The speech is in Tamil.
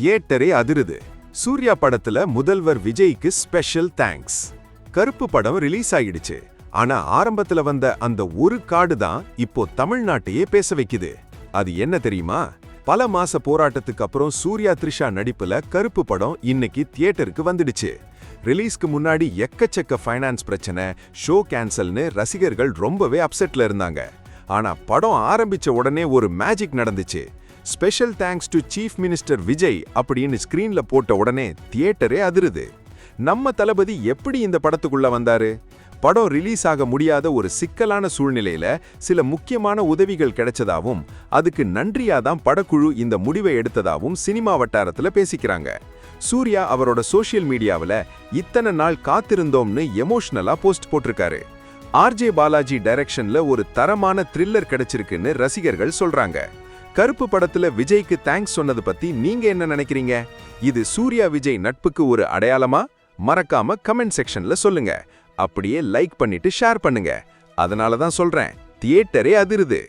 தியேட்டரே அதிருது. சூர்யா படத்துல முதல்வர் விஜய்க்கு ஸ்பெஷல் தேங்க்ஸ். கருப்பு படம் ரிலீஸ் ஆயிடுச்சு. ஆனா ஆரம்பத்துல வந்த அந்த ஒரு கார்டு தான் இப்போ தமிழ்நாட்டையே பேச வைக்குது. அது என்ன தெரியுமா? பல மாச போராட்டத்துக்கு அப்புறம் சூர்யா த்ரிஷா நடிப்புல கருப்பு படம் இன்னைக்கு தியேட்டருக்கு வந்துடுச்சு. ரிலீஸ்க்கு முன்னாடி எக்கச்சக்க ஃபைனான்ஸ் பிரச்சனை, ஷோ கேன்சல்னு ரசிகர்கள் ரொம்பவே அப்செட்ல இருந்தாங்க. ஆனா படம் ஆரம்பிச்ச உடனே ஒரு மேஜிக் நடந்துச்சு. Special thanks to chief minister Vijay அப்படின்னு ஸ்கிரீன்ல போட்ட உடனே தியேட்டரே அதிருது. நம்ம தளபதி எப்படி இந்த படத்துக்குள்ள வந்தாரு? படம் ரிலீஸ் ஆக முடியாத ஒரு சிக்கலான சூழ்நிலையில சில முக்கியமான உதவிகள் கிடைச்சதாவும், அதுக்கு நன்றியாதான் படக்குழு இந்த முடிவை எடுத்ததாவும் சினிமா வட்டாரத்துல பேசிக்கிறாங்க. சூர்யா அவரோட சோஷியல் மீடியாவில் இத்தனை நாள் காத்திருந்தோம்னு எமோஷனலா போஸ்ட் போட்டிருக்காரு. ஆர்ஜே பாலாஜி டைரக்ஷன்ல ஒரு தரமான த்ரில்லர் கிடைச்சிருக்குன்னு ரசிகர்கள் சொல்றாங்க. கருப்பு படத்துல விஜய்க்கு தேங்க்ஸ் சொன்னது பத்தி நீங்க என்ன நினைக்கிறீங்க? இது சூர்யா விஜய் நட்புக்கு ஒரு அடையாளமா? மறக்காம கமெண்ட் செக்ஷன்ல சொல்லுங்க. அப்படியே லைக் பண்ணிட்டு ஷேர் பண்ணுங்க. அதனால தான் சொல்றேன், தியேட்டரே அதிருது.